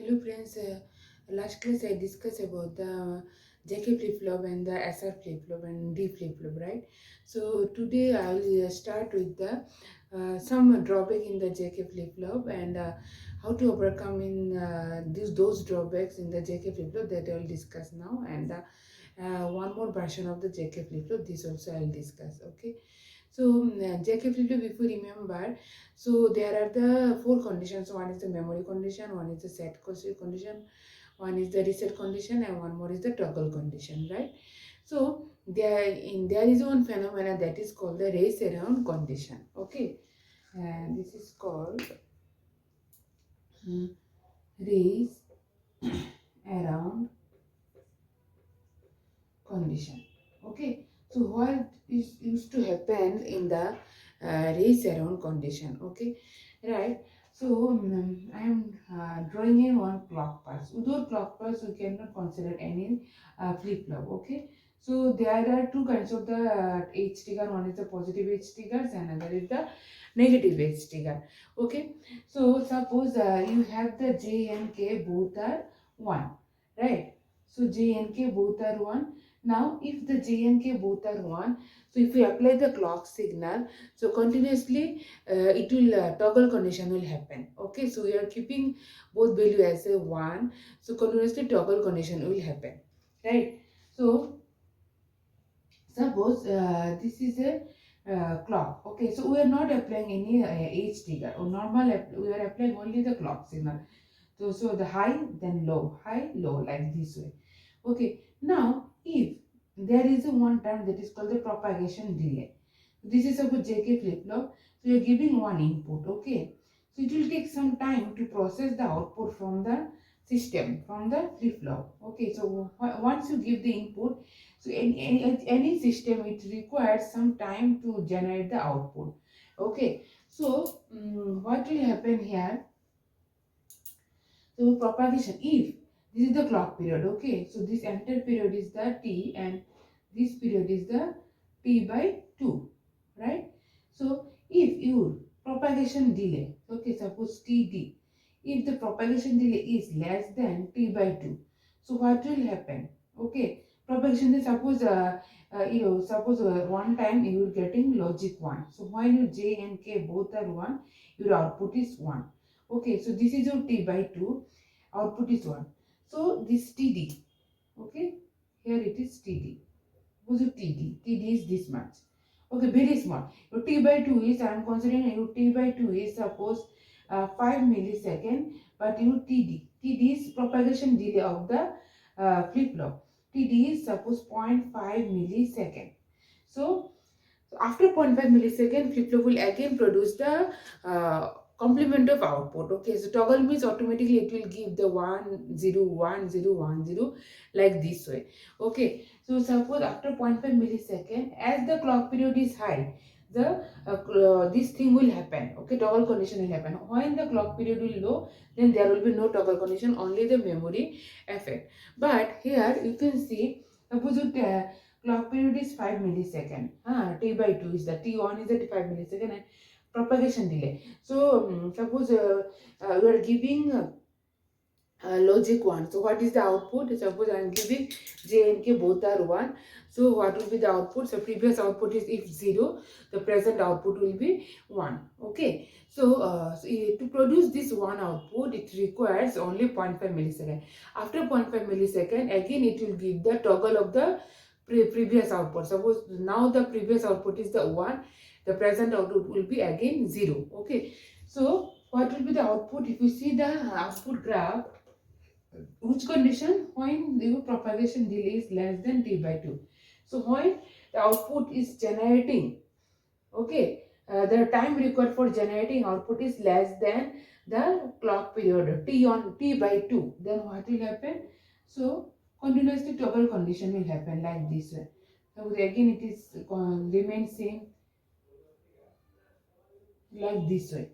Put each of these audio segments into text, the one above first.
Hello friends, last class I discussed about the JK flip-flop and the SR flip-flop and D flip-flop, right? So today I will start with the some drawback in the JK flip-flop and how to overcome in those drawbacks in the JK flip-flop that I will discuss now, and one more version of the JK flip-flop, this also I will discuss, okay? So JK flip-flop, if you remember, so there are the four conditions. One is the memory condition, one is the set condition, one is the reset condition, and one more is the toggle condition, right? So there is one phenomena that is called the race around condition. Okay, and this is called uh, race around condition. Okay, so what is used to happen in the race around condition? Okay, right. So I am drawing in one clock pulse. Without clock pulse, we cannot consider any flip flop. Okay, so there are two kinds of the edge trigger. One is the positive edge triggers, and another is the negative edge trigger. Okay, so suppose you have the J and K both are one, right? So J and K both are one. Now, if the J and K both are 1, so if we apply the clock signal, so continuously it will toggle condition will happen. Okay, so we are keeping both value as a 1, so continuously toggle condition will happen, right? So suppose this is a clock. Okay, so we are not applying any age trigger or we are applying only the clock signal. So the high, then low, high, low, like this way. Okay, now if there is a one term that is called the propagation delay. This is about JK flip-flop. So you're giving one input, okay. So it will take some time to process the output from the system, from the flip-flop. Okay, so once you give the input, so any system, it requires some time to generate the output. Okay, so what will happen here? So propagation, if this is the clock period, okay. So this entire period is the T and this period is the T by 2, right? So if your propagation delay, okay, suppose TD, if the propagation delay is less than T by 2, so what will happen? Okay, propagation delay, suppose one time you are getting logic 1. So when your J and K both are 1, your output is 1. Okay, so this is your T by 2, output is 1. So this TD, okay, here it is TD. What's your TD is this much. Okay, very small. Your T by 2 is, I am considering your T by 2 is suppose 5 millisecond, but your TD is propagation delay of the flip-flop. TD is suppose 0.5 millisecond. So after 0.5 millisecond, flip-flop will again produce the complement of output. Okay, so toggle means automatically it will give the 1 0 1 0 1 0 like this way. Okay, so suppose after 0.5 millisecond, as the clock period is high, the this thing will happen. Okay, toggle condition will happen. When the clock period will low, then there will be no toggle condition, only the memory effect. But here you can see, suppose you clock period is 5 millisecond. T by 2 is the T1 is the 5 millisecond, and propagation delay. So suppose we are giving logic 1. So what is the output? Suppose I am giving J and K both are 1. So what will be the output? So previous output is if 0, the present output will be 1. Okay. So, to produce this one output, it requires only 0.5 millisecond. After 0.5 millisecond, again it will give the toggle of the previous output. Suppose now the previous output is the 1, the present output will be again 0. Okay. So what will be the output? If you see the output graph, which condition? When the propagation delay is less than T by 2. So when the output is generating, okay, the time required for generating output is less than the clock period T by 2, then what will happen? So continuously toggle condition will happen like this way. So again it is remain same like this way.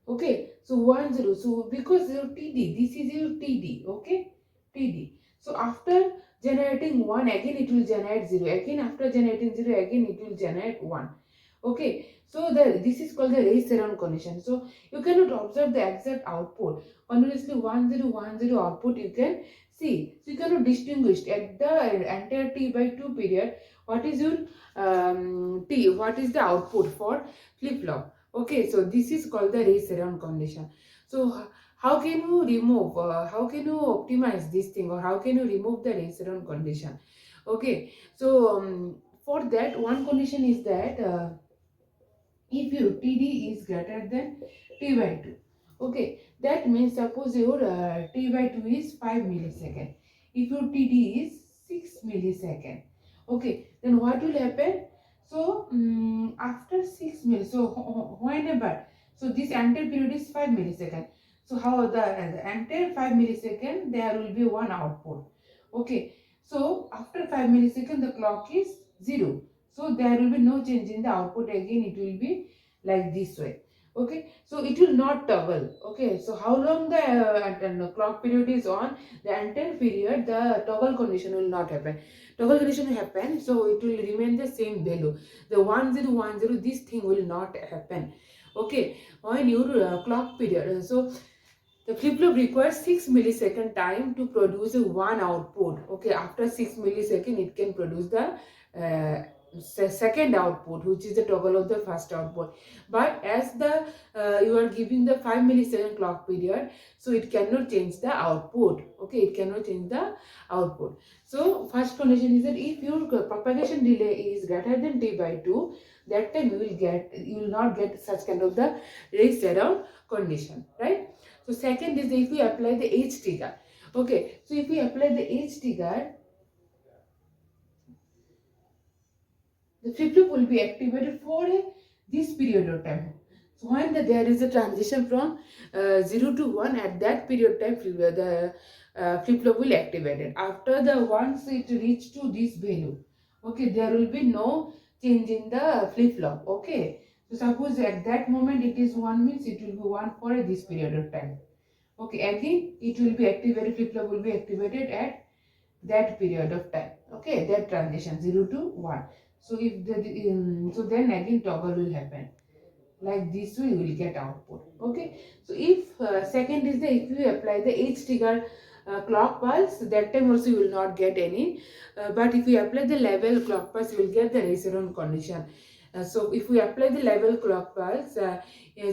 Okay, so 1 0. So because your TD, this is your TD, okay, TD. So after generating 1, again it will generate 0. Again after generating 0, again it will generate 1. Okay, so this is called the race around condition. So you cannot observe the exact output. Continuously 1010 output you can see. So you cannot distinguish at the entire t by 2 period what is your t, what is the output for flip flop. Okay, so this is called the race around condition. So how can you remove, how can you optimize this thing, or how can you remove the race around condition? Okay, so for that, one condition is that if your TD is greater than T by 2. Okay, that means suppose your T by 2 is 5 millisecond. If your TD is 6 millisecond. Okay, then what will happen? So after 6 millisecond, so whenever, so this entire period is 5 millisecond. So how the entire 5 millisecond there will be one output. Okay, so after 5 millisecond the clock is 0. So there will be no change in the output, again it will be like this way. Okay, so it will not toggle. Okay, so how long the clock period is on, the entire period the toggle condition will not happen. Toggle condition will happen, so it will remain the same value. The 1010, this thing will not happen. Okay, when your clock period, so the flip-flop requires 6 millisecond time to produce a one output. Okay, after 6 millisecond, it can produce the second output, which is the toggle of the first output. But as the you are giving the 5 millisecond clock period, so it cannot change the output. Okay, it cannot change the output. So first condition is that if your propagation delay is greater than t by 2, that time you will not get such kind of the race around condition, right? So second is if we apply the H trigger. Okay, so if we apply the H trigger, the flip-flop will be activated for this period of time. So when there is a transition from 0 to 1, at that period of time the flip-flop will activate it. After the once it reach to this value, okay, there will be no change in the flip-flop. Okay, so suppose at that moment it is 1, means it will be 1 for this period of time. Okay, again it will be activated, flip-flop will be activated at that period of time. Okay, that transition 0 to 1. So if so then again toggle will happen. Like this way you will get output. Okay, so if second is the, if you apply the H trigger clock pulse, that time also you will not get any. But if you apply the level clock pulse, you will get the race around condition. So if we apply the level clock pulse, yeah,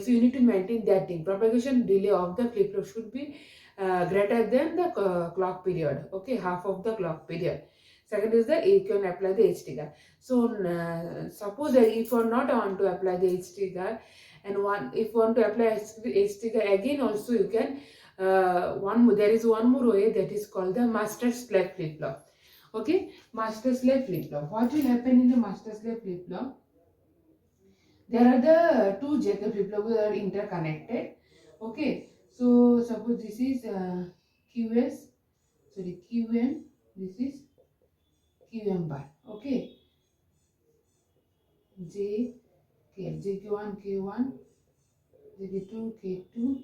so you need to maintain that thing. Propagation delay of the flip flop should be greater than the clock period. Okay, half of the clock period. Second is that you can apply the H trigger. So suppose that if you are not on to apply the H trigger, and one if you want to apply H trigger again, also you can there is one more way, that is called the master slave flip flop. Okay, master slave flip flop. What will happen in the master slave flip flop? There are the two Jacob flip flops that are interconnected. Okay, so suppose this is QS, sorry, QM, this is QM bar. Okay, J, K, JQ1, K1, JQ2, K2,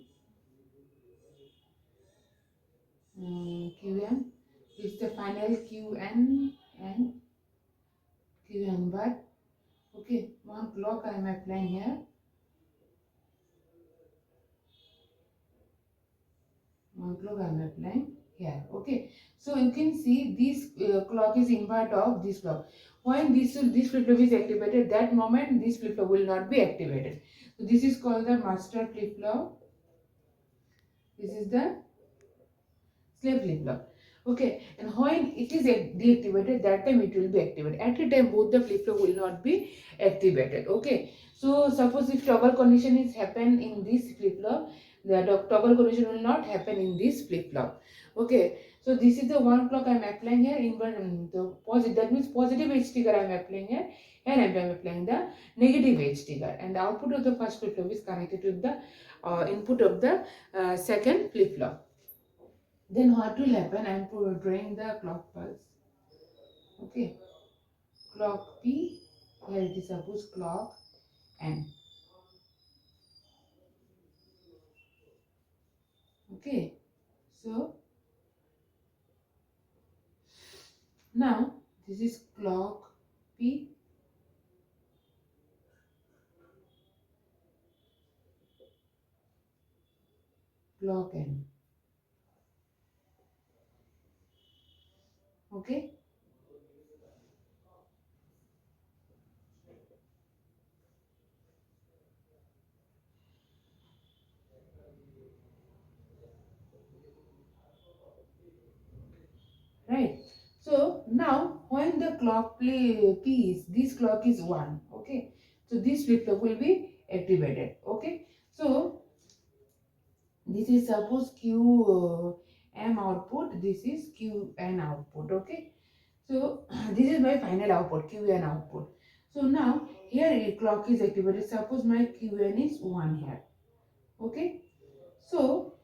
QM. This is the final QN and QN bar. Okay, one clock I am applying here. One clock I am applying here. Okay, so you can see this clock is invert of this clock. When this flip flop is activated, that moment this flip flop will not be activated. So this is called the master flip flop. This is the slave flip flop. Okay, and when it is deactivated, that time it will be activated. At a time both the flip flop will not be activated. Okay, so suppose if toggle condition is happen in this flip flop, the toggle condition will not happen in this flip flop. Okay, so this is the one clock I am applying here. In the positive, that means positive H trigger I am applying here. Here I am applying the negative H trigger, and the output of the first flip flop is connected to the input of the second flip flop. Then what will happen? I am drawing the clock pulse. Okay, clock P. Here it is suppose clock N. Okay, so now this is clock P. clock n. Okay. Right. So now when the clock play P is, this clock is 1. Okay. So this flip flop will be activated. Okay. So this is suppose Q M output. This is Q N output. Okay. So this is my final output, Q N output. So now here a clock is activated. Suppose my Q N is 1 here. Okay. So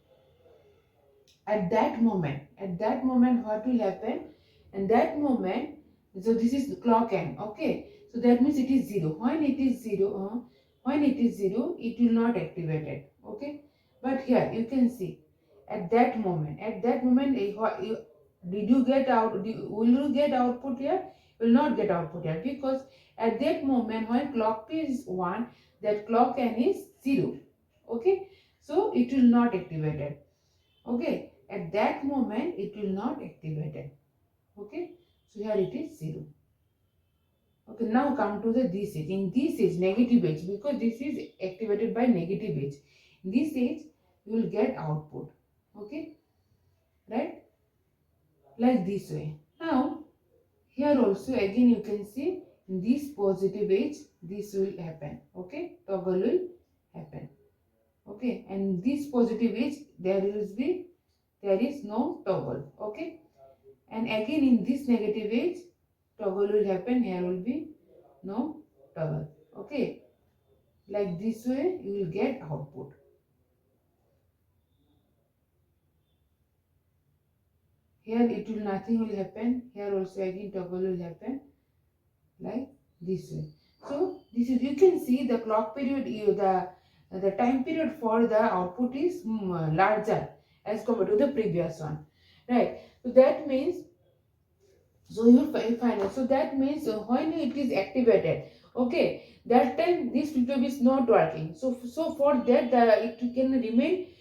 at that moment what will happen? And that moment, so this is the clock end. Okay, so that means it is 0. When it is 0, it will not activate it. Okay, but here you can see at that moment did you get out, will you get output here? Will not get output here, because at that moment when clock P is 1, that clock n is 0. Okay, so it will not activate it. Okay, at that moment it will not activate it. Okay, so here it is 0. Okay, now come to the this edge. In this edge, negative edge, because this is activated by negative edge. In this edge you will get output. Okay, right, like this way. Now here also again you can see in this positive edge this will happen. Okay, toggle will happen. Okay, and this positive edge there is no toggle. Okay, and again in this negative edge toggle will happen. Here will be no toggle. Okay, like this way you will get output. Here it will nothing will happen. Here also again toggle will happen, like this way. So this is, you can see the clock period, the time period for the output is larger as compared to the previous one, right? So that means, so you will find it. So that means when it is activated, okay, that time this flip-flop is not working. So for that it can remain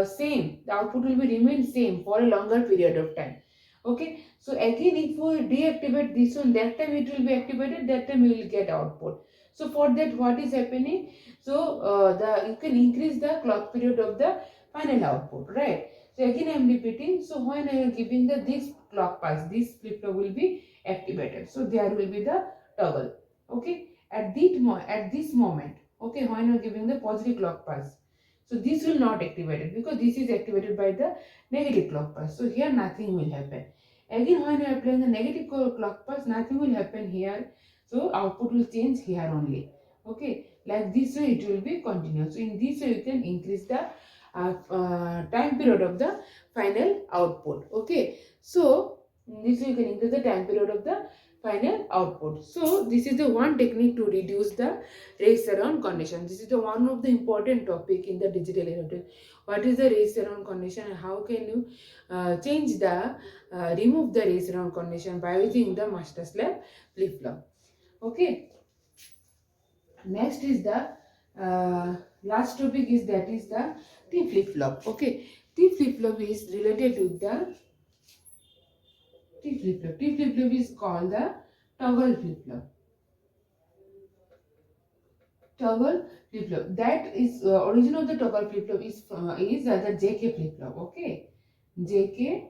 same. The output will be remain same for a longer period of time. Okay. So again, if we deactivate this one, that time it will be activated. That time we will get output. So for that, what is happening? So the you can increase the clock period of the final output, right? So again I am repeating. So when I am giving the this clock pulse, this flip flop will be activated. So there will be the toggle. Okay. At this moment, okay, when I am giving the positive clock pulse, so this will not activate it because this is activated by the negative clock pulse. So here nothing will happen. Again, when I am applying the negative clock pulse, nothing will happen here. So output will change here only. Okay, like this way it will be continuous. So in this way you can increase the time period of the final output. Okay, so this way you can increase the time period of the final output. So this is the one technique to reduce the race around condition. This is the one of the important topic in the digital electronics. What is the race around condition and how can you change the remove the race around condition by using the master slave flip flop. Okay, next is the last topic is that is the T-flip-flop. Okay, T-flip-flop is related to the T-flip-flop. T-flip-flop is called the toggle flip-flop. Toggle flip-flop. That is origin of the toggle flip-flop is the JK flip-flop. Okay, JK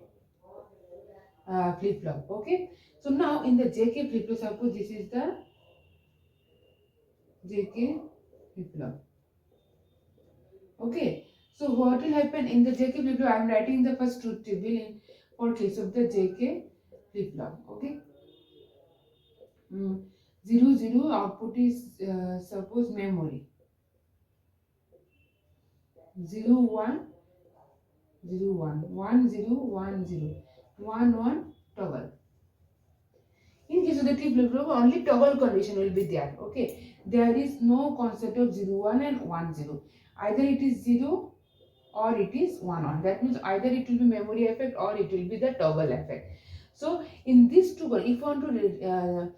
flip-flop. Okay, so now in the JK flip-flop, suppose this is the JK flip-flop. Okay, so what will happen in the JK flip-flop? I am writing the first truth table in for case of the JK flip-flop. Okay, 0 0 output is suppose memory, 0 1 0 1 1 0 1 0 1 1 toggle. In case of the T flip-flop, only toggle condition will be there. Okay, there is no concept of 0 1 and 1 0. Either it is 0 or it is 1 1. That means either it will be memory effect or it will be the toggle effect. So in this toggle, if you want to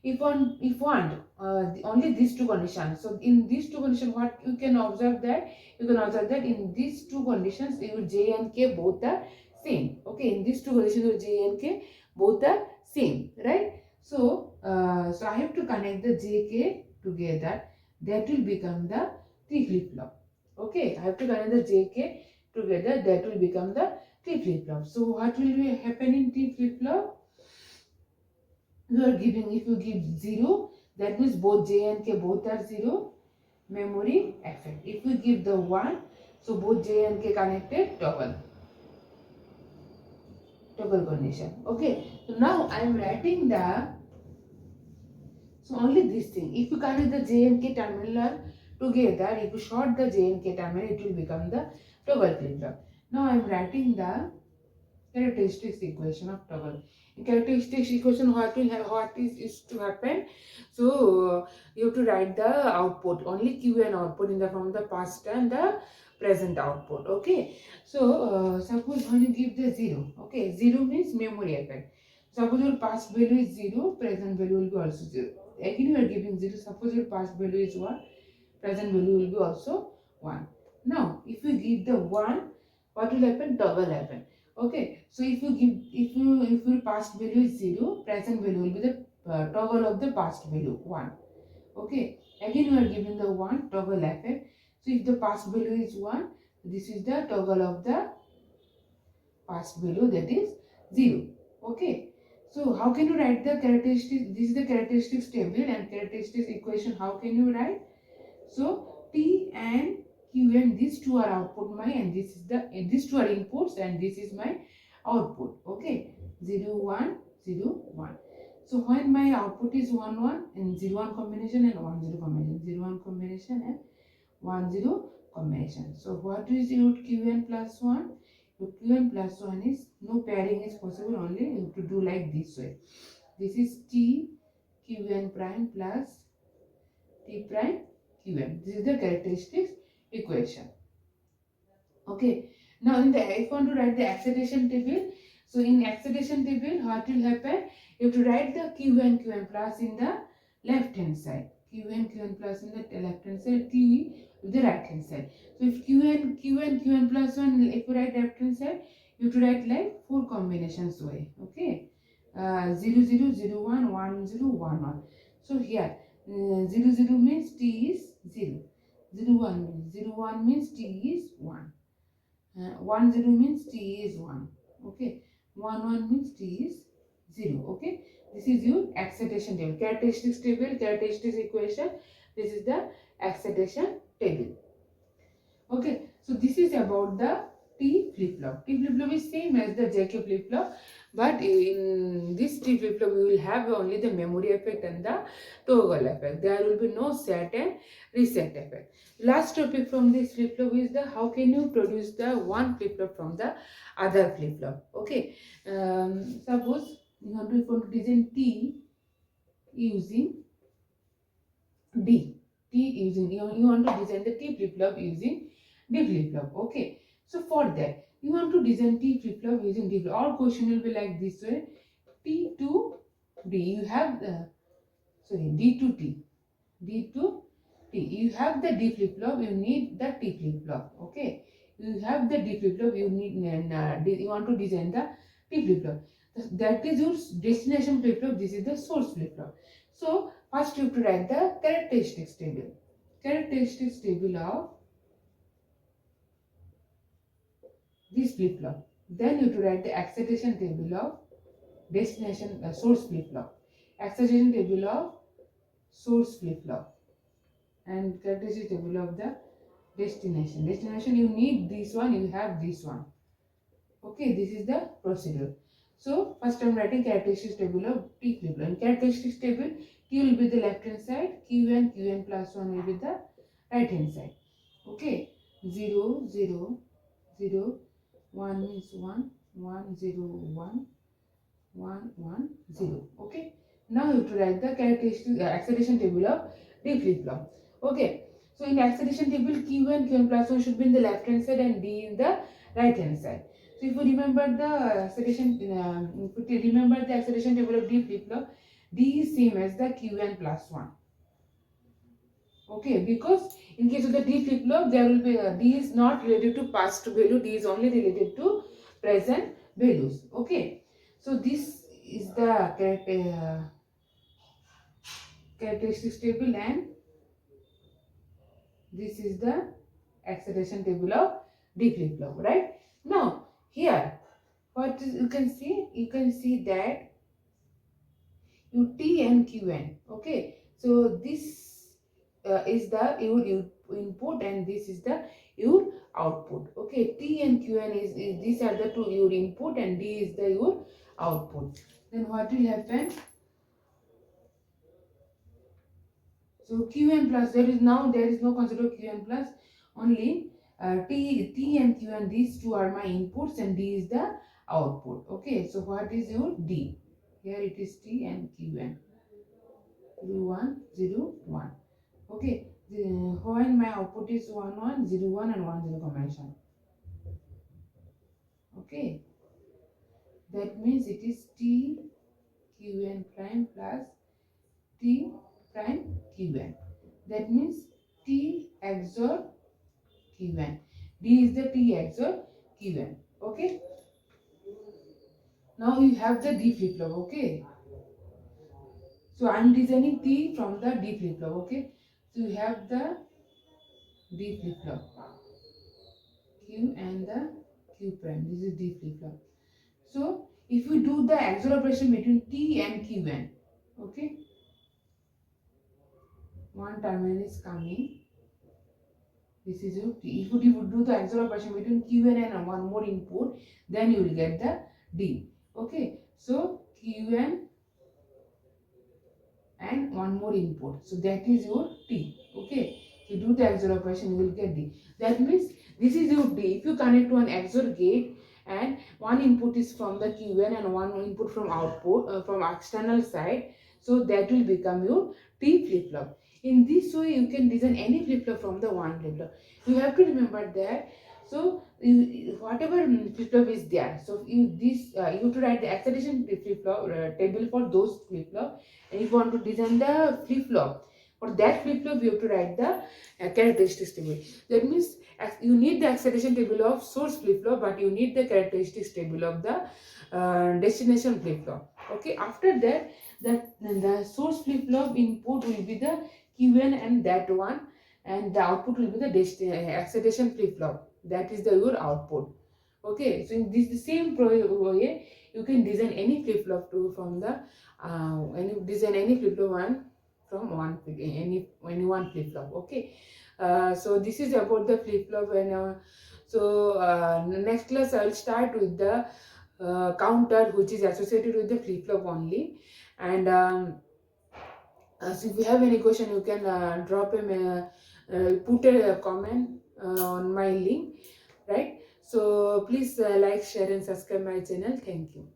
if want only these two conditions. So in these two conditions, what you can observe that in these two conditions your J and K both are same. Okay, in these two conditions your J and K both are same, right? So so I have to connect the J K together. That will become the T-flip-flop. Okay, I have to connect the J K together. That will become the T-flip-flop. So what will be happen in T-flip-flop? You are giving, if you give 0, that means both J and K both are 0, memory effect. If you give the 1, so both J and K connected, toggle condition. Okay, so now I am writing the, so only this thing. If you connect the J and K terminal together, if you short the J and K terminal, it will become the toggle flip-flop. Now I am writing the characteristics equation of toggle. In characteristics equation, what is to happen? So you have to write the output, only Q and output in the form of the past and the present output. Okay, so suppose when you give the 0, okay, 0 means memory effect. Suppose your past value is 0, present value will be also 0. Again you are giving 0. Suppose your past value is 1, present value will be also 1. Now if you give the 1, what will happen? Toggle happen. Okay, so if your past value is 0, present value will be the toggle of the past value 1. Okay, again you are giving the 1, toggle effect. So if the past value is 1, this is the toggle of the past value, that is 0. Okay, so how can you write the characteristics? This is the characteristics table and characteristics equation. How can you write? So T and Q and these two are output my, and this is the, these two are inputs and this is my output. Okay, 0 1 0 1. So when my output is 1 1 and 0 1 combination and 1 0 combination, 0 1 combination and 1 0 combination. So what is your Qn plus 1? Your Qn plus 1 is, no pairing is possible, only you have to do like this way. This is T Qn prime plus T prime Qn. This is the characteristics equation. Okay. Now in the, if you want to write the excitation table, so in excitation table what will happen? You have to write the Qn plus in the left hand side. Qn plus in the left hand side, Q the right hand side. So if Qn plus 1, if you write left hand side, you have to write like 4 combinations way. Okay. 0 0 0 1 1 0 1 1. So here 0 0 means T is 0. 0 1 means 0 1 means T is 1. 1 0 means T is 1. Okay. 1 1 means T is 0. Okay. This is your excitation table. Characteristics table, characteristics equation. This is the excitation table. Okay. So this is about the T flip-flop. T flip-flop is same as the JK flip-flop, but in this T flip-flop we will have only the memory effect and the toggle effect. There will be no set and reset effect. Last topic from this flip-flop is the how can you produce the one flip-flop from the other flip-flop. Okay, suppose you want to design T using D. T using, you want to design the T flip-flop using D flip-flop. Okay, so for that you want to design T flip-flop using D flip-flop. Our question will be like this way: T to D. You have the, sorry, D to T. D to T. You have the D flip-flop. You need the T flip-flop. Okay. You have the D flip-flop. You need you want to design the T flip-flop. That is your destination flip-flop. This is the source flip-flop. So first you have to write the characteristics table. Characteristics table of this flip-flop. Then you have to write the excitation table of destination source flip-flop. Excitation table of source flip-flop. And characteristic table of the destination. Destination, you need this one, you have this one. Okay, this is the procedure. So first I am writing characteristics table of T flip-flop. In characteristics table, T will be the left hand side, Qn plus 1 will be the right hand side. Okay, 0 0 0 1 means 1 1 0 1 1 1 0. Okay, now you have to write the characteristic excitation table of D flip-flop. Okay, so in excitation table, Qn plus 1 should be in the left hand side and D in the right hand side. So if you remember the excitation, table of D flip-flop, D is same as the Qn plus 1. Okay, because in case of the D flip-flop, there will be D is not related to past value, D is only related to present values. Okay, so this is the characteristics table, and this is the acceleration table of D flip-flop, right? Now, here, what is, you can see? You can see that your T and Qn. Okay, so this is the your input, and this is the your output. Okay, T and Qn is these are the two your input, and D is the your output. Then what will happen? So Qn plus, there is no concept of Qn plus, only T and Qn, these two are my inputs and D is the output. Okay, so what is your D? Here it is T and Qn. 1 0 1. Okay, when my output is 1 1 0 1 and 1 0 combination. Okay, that means it is T Qn prime plus T prime Qn. That means T XOR Qn. D is the T XOR Qn. Okay, now you have the D flip flop. Okay, so I am designing T from the D flip flop. Okay, so you have the D flip flop, Q and the Q prime. This is D flip flop. So if you do the XOR operation between T and Qn, okay, one terminal is coming. This is your T. If you would do the XOR operation between Qn and one more input, then you will get the D. Okay, so Qn and one more input. So that is your T. Okay, so do the XOR operation, you will get D. That means this is your D. If you connect to an XOR gate and one input is from the Qn and one input from output from external side, so that will become your T flip flop. In this way, you can design any flip flop from the one flip flop. You have to remember that. So whatever flip flop is there, so you have to write the acceleration flip flop table for those flip flop. And if you want to design the flip flop, for that flip flop you have to write the characteristics table. That means you need the acceleration table of source flip flop, but you need the characteristics table of the destination flip flop. Okay, after that, the source flip flop input will be the Qn and that one, and the output will be the acceleration flip flop. That is your output. Okay, so in this the same way you can design any flip flop from the any flip flop one from any one flip flop. Okay, so this is about the flip flop, and next class I will start with the counter, which is associated with the flip flop only. And so if you have any question, you can drop put a comment on my link, right? So please like, share and subscribe my channel. Thank you.